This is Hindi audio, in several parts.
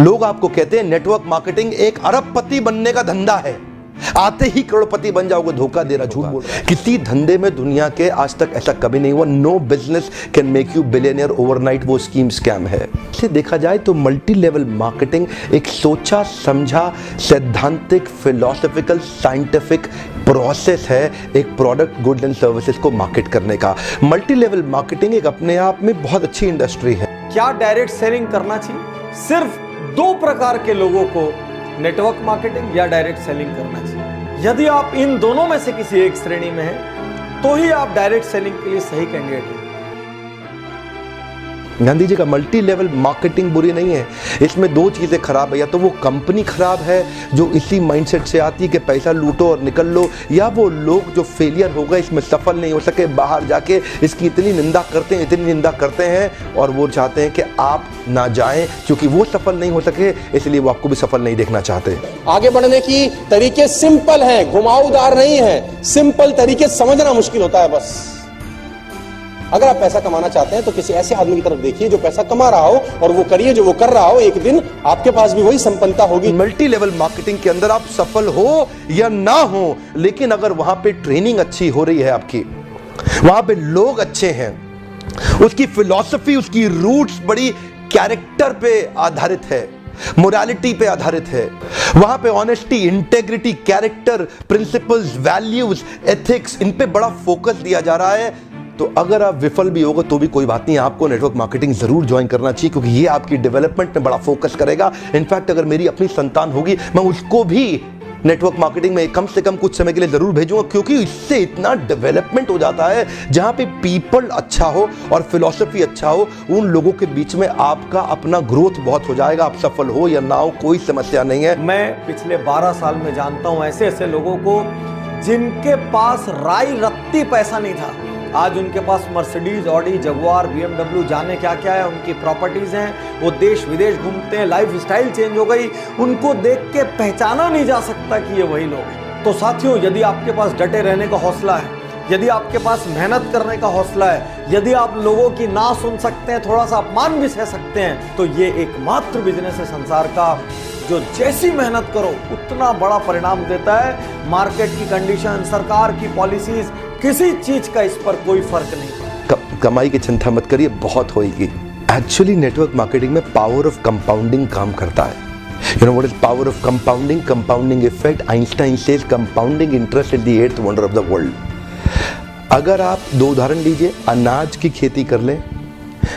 लोग आपको कहते हैं नेटवर्क मार्केटिंग एक अरबपति बनने का धंधा है, आते ही करोड़पति बन जाओगे। धोखा दे रहा, झूठ बोल रहा है। किसी धंधे में दुनिया के आज तक ऐसा कभी नहीं हुआ। No business can make you billionaire overnight, वो स्कीम स्कैम है। इसे देखा जाए तो मल्टी लेवल मार्केटिंग एक सोचा समझा सैद्धांतिक फिलोसॉफिकल साइंटिफिक प्रोसेस है एक प्रोडक्ट गुड्स एंड सर्विसेज को मार्केट करने का। मल्टी लेवल मार्केटिंग एक अपने आप में बहुत अच्छी इंडस्ट्री है। क्या डायरेक्ट सेलिंग करना चाहिए? सिर्फ 2 प्रकार के लोगों को नेटवर्क मार्केटिंग या डायरेक्ट सेलिंग करना चाहिए। यदि आप इन दोनों में से किसी एक श्रेणी में हैं, तो ही आप डायरेक्ट सेलिंग के लिए सही कैंडिडेट हैं। गांधी जी का मल्टी लेवल मार्केटिंग बुरी नहीं है, इसमें 2 चीजें खराब है। या तो वो कंपनी खराब है जो इसी माइंडसेट से आती है कि पैसा लूटो और निकल लो, या वो लोग जो फेलियर हो गए, इसमें सफल नहीं हो सके, बाहर जाके इसकी इतनी निंदा करते हैं और वो चाहते हैं कि आप ना जाएं क्योंकि वो सफल नहीं हो सके, इसलिए वो आपको भी सफल नहीं देखना चाहते। आगे बढ़ने की तरीके सिंपल हैं, घुमावदार नहीं है। सिंपल तरीके समझना मुश्किल होता है बस। अगर आप पैसा कमाना चाहते हैं तो किसी ऐसे आदमी की तरफ देखिए जो पैसा कमा रहा हो और वो करिए जो वो कर रहा हो। एक दिन आपके पास भी वही संपन्नता होगी। मल्टी लेवल मार्केटिंग के अंदर आप सफल हो या ना हो, लेकिन अगर वहां पे ट्रेनिंग अच्छी हो रही है आपकी, वहां पे लोग अच्छे हैं, उसकी फिलॉसफी उसकी रूट्स बड़ी कैरेक्टर पे आधारित है, मोरालिटी पे आधारित है, वहां पे honesty integrity character principles values ethics in पे बड़ा फोकस दिया जा रहा है, तो अगर आप विफल भी होगा तो भी कोई बात नहीं, आपको नेटवर्क मार्केटिंग जरूर ज्वाइन करना चाहिए क्योंकि ये आपकी डेवलपमेंट में बड़ा फोकस करेगा। इनफैक्ट अगर मेरी अपनी संतान होगी मैं उसको भी नेटवर्क मार्केटिंग में कम से कम कुछ समय के लिए जरूर भेजूंगा, क्योंकि इससे इतना डेवलपमेंट हो जाता है जहां पे पीपल अच्छा हो और फिलॉसफी अच्छा हो, उन लोगों के बीच में आपका अपना ग्रोथ बहुत हो जाएगा। आप सफल हो या ना हो कोई समस्या नहीं है। मैं पिछले 12 साल में जानता हूं ऐसे लोगों को जिनके पास राई रत्ती पैसा नहीं था, आज उनके पास मर्सिडीज ऑडी जगुआर BMW जाने क्या क्या है, उनकी प्रॉपर्टीज हैं, वो देश विदेश घूमते हैं, लाइफ स्टाइल चेंज हो गई, उनको देख के पहचाना नहीं जा सकता कि ये वही लोग हैं। तो साथियों, यदि आपके पास डटे रहने का हौसला है, यदि आपके पास मेहनत करने का हौसला है, यदि आप लोगों की ना सुन सकते हैं, थोड़ा सा अपमान भी सह सकते हैं, तो ये एकमात्र बिजनेस है संसार का जो जैसी मेहनत करो उतना बड़ा परिणाम देता है। मार्केट की कंडीशन, सरकार की पॉलिसीज, किसी चीज का इस पर कोई फर्क नहीं। कमाई की चिंता मत करिए, बहुत होगी। एक्चुअली नेटवर्क मार्केटिंग में पावर ऑफ कंपाउंडिंग काम करता है। You know what is power of compounding? Compounding effect. Einstein says compounding interest is the 8th wonder of the world. अगर आप 2 उदाहरण लीजिए, अनाज की खेती कर लें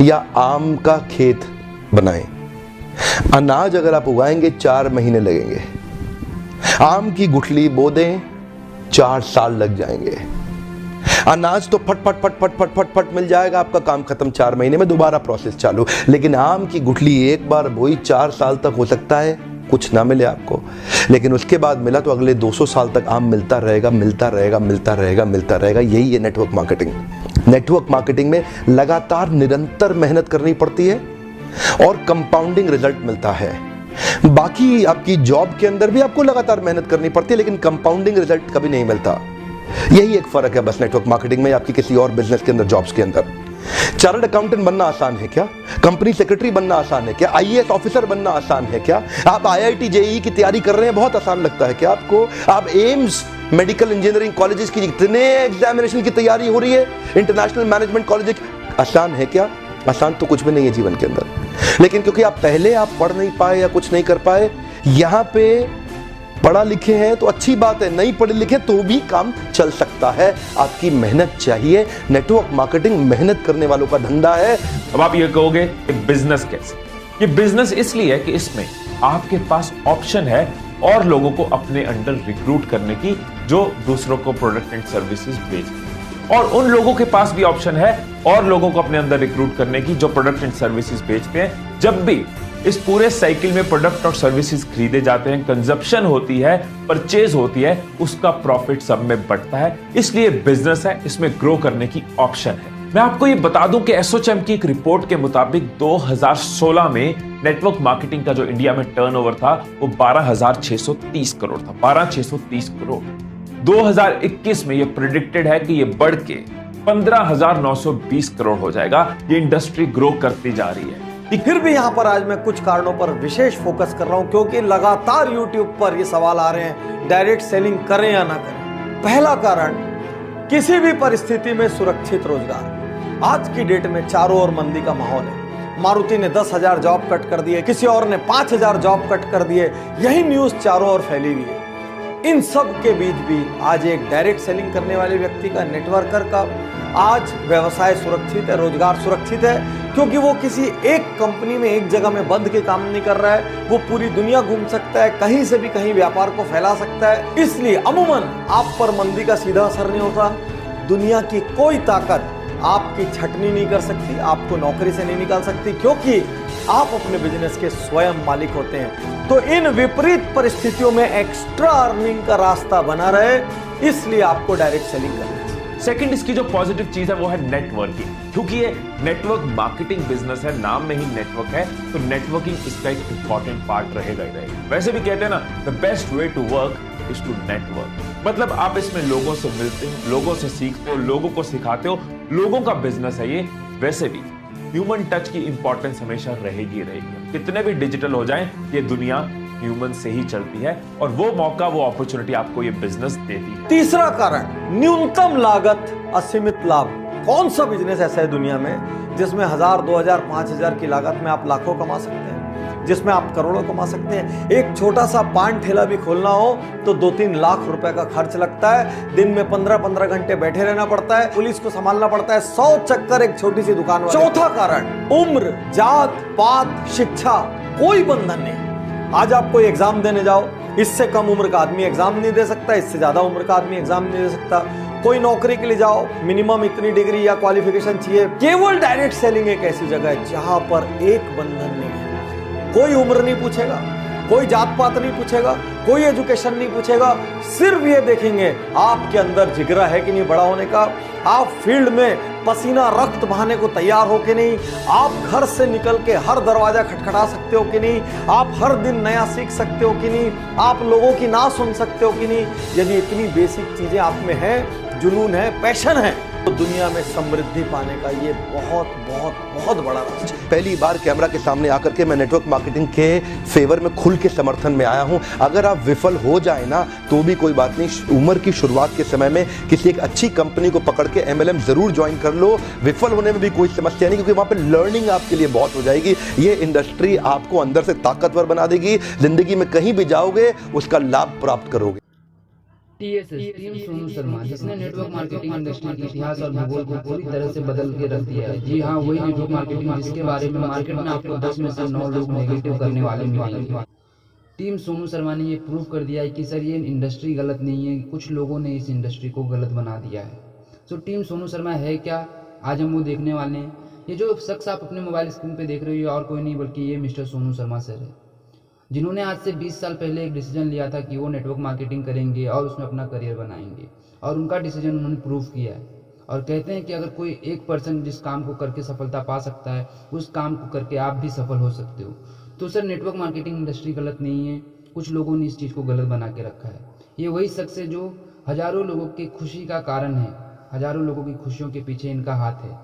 या आम का खेत बनाएं। अनाज अगर आप उगाएंगे 4 महीने लगेंगे, आम की गुठली बो दें 4 साल लग जाएंगे। अनाज तो फट फट फट फट फट फट फट मिल जाएगा, आपका काम खत्म, 4 महीने में दोबारा प्रोसेस चालू। लेकिन आम की गुठली एक बार बोई 4 साल तक हो सकता है कुछ ना मिले आपको, लेकिन उसके बाद मिला तो अगले 200 साल तक आम मिलता रहेगा मिलता रहेगा मिलता रहेगा मिलता रहेगा। यही है नेटवर्क मार्केटिंग। नेटवर्क मार्केटिंग में लगातार निरंतर मेहनत करनी पड़ती है और कंपाउंडिंग रिजल्ट मिलता है। बाकी आपकी जॉब के अंदर भी आपको लगातार मेहनत करनी पड़ती है, लेकिन कंपाउंडिंग रिजल्ट कभी नहीं मिलता। यही एक फर्क है बस नेटवर्क मार्केटिंग में आपकी किसी और बिजनेस के अंदर, जॉब्स के अंदर। चार्टर्ड अकाउंटेंट बनना आसान है क्या? कंपनी सेक्रेटरी बनना आसान है क्या? IAS ऑफिसर बनना आसान है क्या? आप IIT JEE की तैयारी कर रहे हैं, बहुत आसान लगता है क्या आपको? आप एम्स मेडिकल इंजीनियरिंग कॉलेजेस की इतने एग्जामिनेशन की तैयारी हो रही है, इंटरनेशनल मैनेजमेंट कॉलेज, आसान है क्या? आसान तो कुछ भी नहीं है जीवन के अंदर। लेकिन क्योंकि आप पहले आप पढ़ नहीं पाए या कुछ नहीं कर पाए, यहां पे पढ़ा लिखे हैं तो अच्छी बात है, नहीं पढ़े लिखे तो भी काम चल सकता है। आपकी मेहनत चाहिए। नेटवर्क मार्केटिंग मेहनत करने वालों का धंधा है। अब आप ये कहोगे कि बिजनेस कैसे? ये बिजनेस इसलिए है कि इसमें आपके पास ऑप्शन है और लोगों को अपने अंडर रिक्रूट करने की जो दूसरों को प्रोडक्ट एंड सर्विसेज बेचते हैं, और उन लोगों के पास भी ऑप्शन है और लोगों को अपने अंदर रिक्रूट करने की जो प्रोडक्ट एंड सर्विसेज बेचते हैं। जब भी इस पूरे साइकिल में प्रोडक्ट और सर्विसेज खरीदे जाते हैं, कंजप्शन होती है, परचेज होती है, उसका प्रॉफिट सब में बढ़ता है। इसलिए बिजनेस है, इसमें ग्रो करने की ऑप्शन है। मैं आपको ये बता दूं कि एसोचैम की एक रिपोर्ट के मुताबिक 2016 में नेटवर्क मार्केटिंग का जो इंडिया में टर्नओवर था वो 12,630 करोड़ था। 12,630 करोड़। 2021 में ये प्रेडिक्टेड है कि ये बढ़ के 15,920 करोड़ हो जाएगा। ये इंडस्ट्री ग्रो करती जा रही है। फिर भी यहां पर आज मैं कुछ कारणों पर विशेष फोकस कर रहा हूं, क्योंकि लगातार YouTube पर ये सवाल आ रहे हैं डायरेक्ट सेलिंग करें या ना करें। पहला कारण, किसी भी परिस्थिति में सुरक्षित रोजगार। आज की डेट में चारों ओर मंदी का माहौल है। मारुति ने 10,000 जॉब कट कर दिए, किसी और ने 5,000 जॉब कट कर दिए, यही न्यूज चारों ओर फैली हुई है। इन सब के बीच भी आज एक डायरेक्ट सेलिंग करने वाले व्यक्ति का, नेटवर्कर का आज व्यवसाय सुरक्षित है, रोजगार सुरक्षित है, क्योंकि वो किसी एक कंपनी में एक जगह में बंद के काम नहीं कर रहा है। वो पूरी दुनिया घूम सकता है, कहीं से भी कहीं व्यापार को फैला सकता है। इसलिए अमूमन आप पर मंदी का सीधा असर नहीं होता। दुनिया की कोई ताकत आपकी छटनी नहीं कर सकती, आपको नौकरी से नहीं निकाल सकती, क्योंकि आप अपने बिजनेस के स्वयं मालिक होते हैं। तो इन विपरीत परिस्थितियों में एक्स्ट्रा अर्निंग का रास्ता बना रहे, इसलिए आपको डायरेक्ट सेलिंग करना है। सेकंड, इसकी जो पॉजिटिव चीज है वो है नेटवर्किंग, क्योंकि ये नेटवर्क मार्केटिंग बिजनेस है, नाम में ही नेटवर्क है, तो नेटवर्किंग इसका एक इंपॉर्टेंट पार्ट रहेगा ही रहेगा। वैसे भी कहते हैं ना, the best way to work is to network. मतलब आप इसमें लोगों से मिलते हो, लोगों से सीखते हो, लोगों को सिखाते हो, लोगों का बिजनेस है ये। वैसे भी ह्यूमन टच की इंपॉर्टेंस हमेशा रहेगी रहेगी। कितने भी डिजिटल हो जाएं, ये दुनिया ह्यूमन से ही चलती है, और वो मौका, वो अपॉर्चुनिटी आपको ये बिजनेस देती है। तीसरा कारण, न्यूनतम लागत असीमित लाभ। कौन सा बिजनेस ऐसा है दुनिया में जिसमें 1,000, 2,000, 5,000 की लागत में आप लाखों कमा सकते हैं, जिसमें आप करोड़ों कमा सकते हैं। एक छोटा सा पान ठेला भी खोलना हो तो 2-3 लाख रुपए का खर्च लगता है। दिन में 15-15 घंटे बैठे रहना पड़ता है, पुलिस को संभालना पड़ता है, 100 चक्कर एक छोटी सी दुकान वाले। चौथा कारण, उम्र, जात पात, शिक्षा, कोई बंधन नहीं। आज आप कोई एग्जाम देने जाओ, इससे कम उम्र का आदमी एग्जाम नहीं दे सकता, इससे ज्यादा उम्र का आदमी एग्जाम नहीं दे सकता। कोई नौकरी के लिए जाओ, मिनिमम इतनी डिग्री या क्वालिफिकेशन चाहिए। केवल डायरेक्ट सेलिंग एक ऐसी जगह है जहां पर एक बंधन नहीं है। कोई उम्र नहीं पूछेगा, कोई जात पात नहीं पूछेगा, कोई एजुकेशन नहीं पूछेगा, सिर्फ ये देखेंगे आपके अंदर जिगरा है कि नहीं बड़ा होने का, आप फील्ड में पसीना रक्त बहाने को तैयार हो कि नहीं, आप घर से निकल के हर दरवाजा खटखटा सकते हो कि नहीं, आप हर दिन नया सीख सकते हो कि नहीं, आप लोगों की ना सुन सकते हो कि नहीं। यदि इतनी बेसिक चीजें आप में है, जुनून है, पैशन है, तो दुनिया में समृद्धि पाने का ये बहुत बहुत बहुत बड़ा रास्ता। पहली बार कैमरा के सामने आकर के मैं नेटवर्क मार्केटिंग के फेवर में खुल के समर्थन में आया हूं। अगर आप विफल हो जाए ना तो भी कोई बात नहीं, उम्र की शुरुआत के समय में किसी एक अच्छी कंपनी को पकड़ के MLM जरूर ज्वाइन कर लो। विफल होने में भी कोई समस्या नहीं, क्योंकि वहां पर लर्निंग आपके लिए बहुत हो जाएगी। ये इंडस्ट्री आपको अंदर से ताकतवर बना देगी, जिंदगी में कहीं भी जाओगे उसका लाभ प्राप्त करोगे। TSS टीम सोनू शर्मा, जिसने नेटवर्क मार्केटिंग इंडस्ट्री के इतिहास और भूगोल को पूरी तरह से बदल के रख दिया है। जी हाँ, वही नेटवर्क मार्केटिंग जिसके बारे में मार्केट में आपको 10 में से 9 लोग नेगेटिव करने वाले मिलेंगे। टीम सोनू शर्मा ने ये प्रूव कर दिया है कि सर ये इंडस्ट्री गलत नहीं है, कुछ लोगों ने इस इंडस्ट्री को गलत बना दिया है। सो टीम सोनू शर्मा है क्या, आज हम वो देखने वाले हैं। ये जो शख्स आप अपने मोबाइल स्क्रीन पे देख रहे हो, ये और कोई नहीं बल्कि ये मिस्टर सोनू शर्मा सर है, जिन्होंने आज से 20 साल पहले एक डिसीजन लिया था कि वो नेटवर्क मार्केटिंग करेंगे और उसमें अपना करियर बनाएंगे, और उनका डिसीजन उन्होंने प्रूव किया है। और कहते हैं कि अगर कोई एक पर्सन जिस काम को करके सफलता पा सकता है, उस काम को करके आप भी सफल हो सकते हो। तो सर नेटवर्क मार्केटिंग इंडस्ट्री गलत नहीं है, कुछ लोगों ने इस चीज़ को गलत बना के रखा है। ये वही शख्स है जो हजारों लोगों की खुशी का कारण है, हजारों लोगों की खुशियों के पीछे इनका हाथ है।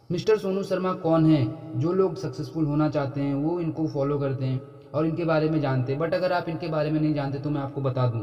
मिस्टर सोनू शर्मा कौन है? जो लोग सक्सेसफुल होना चाहते हैं वो इनको फॉलो करते हैं और इनके बारे में जानते हैं। बट अगर आप इनके बारे में नहीं जानते तो मैं आपको बता दूं,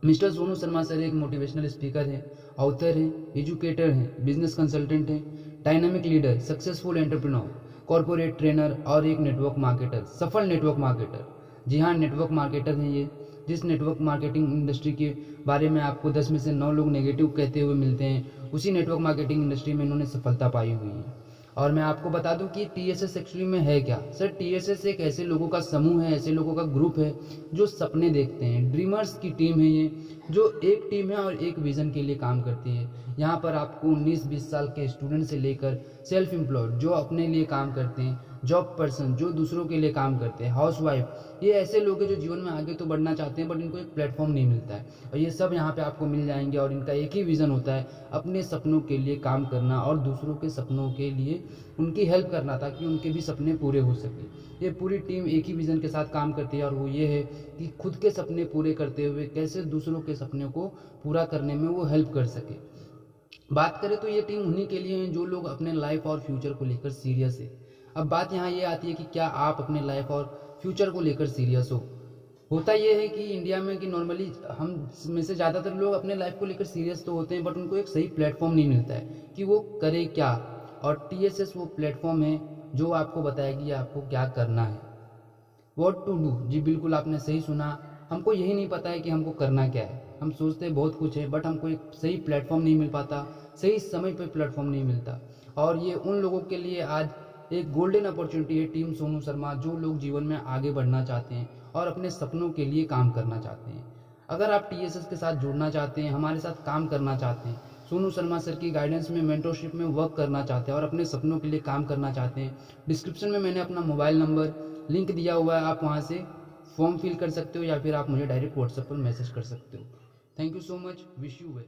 मिस्टर सोनू शर्मा सर एक मोटिवेशनल स्पीकर हैं, ऑथर हैं, एजुकेटर हैं, बिजनेस कंसल्टेंट हैं, dynamic leader, successful entrepreneur, corporate trainer और एक नेटवर्क मार्केटर, सफल नेटवर्क मार्केटर। जी हाँ, नेटवर्क मार्केटर हैं ये, जिस नेटवर्क मार्केटिंग इंडस्ट्री के बारे में आपको 10 में से 9 लोग नेगेटिव कहते हुए मिलते हैं, उसी नेटवर्क मार्केटिंग इंडस्ट्री में इन्होंने सफलता पाई हुई है। और मैं आपको बता दूं कि TSS एक्चुअली में है क्या। सर TSS एक ऐसे लोगों का समूह है, ऐसे लोगों का ग्रुप है जो सपने देखते हैं, ड्रीमर्स की टीम है ये, जो एक टीम है और एक विजन के लिए काम करती है। यहाँ पर आपको 19-20 साल के स्टूडेंट से लेकर सेल्फ एम्प्लॉयड जो अपने लिए काम करते हैं, जॉब पर्सन जो दूसरों के लिए काम करते हैं, हाउसवाइफ, ये ऐसे लोग हैं जो जीवन में आगे तो बढ़ना चाहते हैं बट इनको एक प्लेटफॉर्म नहीं मिलता है, और ये सब यहाँ पे आपको मिल जाएंगे। और इनका एक ही विज़न होता है, अपने सपनों के लिए काम करना और दूसरों के सपनों के लिए उनकी हेल्प करना ताकि उनके भी सपने पूरे हो सके। ये पूरी टीम एक ही विज़न के साथ काम करती है और वो ये है कि खुद के सपने पूरे करते हुए कैसे दूसरों के सपने को पूरा करने में वो हेल्प कर सके। बात करें तो ये टीम उन्हीं के लिए है जो लोग अपने लाइफ और फ्यूचर को लेकर सीरियस है। अब बात यहाँ ये आती है कि क्या आप अपने लाइफ और फ्यूचर को लेकर सीरियस हो। होता ये है कि इंडिया में कि नॉर्मली हम में से ज़्यादातर लोग अपने लाइफ को लेकर सीरियस तो होते हैं, बट उनको एक सही प्लेटफॉर्म नहीं मिलता है कि वो करे क्या। और TSS वो प्लेटफॉर्म है जो आपको बताएगी आपको क्या करना है, व्हाट टू डू। जी बिल्कुल आपने सही सुना, हमको यही नहीं पता है कि हमको करना क्या है। हम सोचते हैं बहुत कुछ है, बट हमको एक सही प्लेटफॉर्म नहीं मिल पाता, सही समय पे प्लेटफॉर्म नहीं मिलता। और ये उन लोगों के लिए आज एक गोल्डन अपॉर्चुनिटी है, टीम सोनू शर्मा, जो लोग जीवन में आगे बढ़ना चाहते हैं और अपने सपनों के लिए काम करना चाहते हैं। अगर आप TSS के साथ जुड़ना चाहते हैं, हमारे साथ काम करना चाहते हैं, सोनू शर्मा सर की गाइडेंस में मेंटरशिप में वर्क करना चाहते हैं और अपने सपनों के लिए काम करना चाहते हैं, डिस्क्रिप्शन में मैंने अपना मोबाइल नंबर लिंक दिया हुआ है, आप वहाँ से फॉर्म फिल कर सकते हो या फिर आप मुझे डायरेक्ट व्हाट्सएप पर मैसेज कर सकते हो। Thank you so much, wish you well.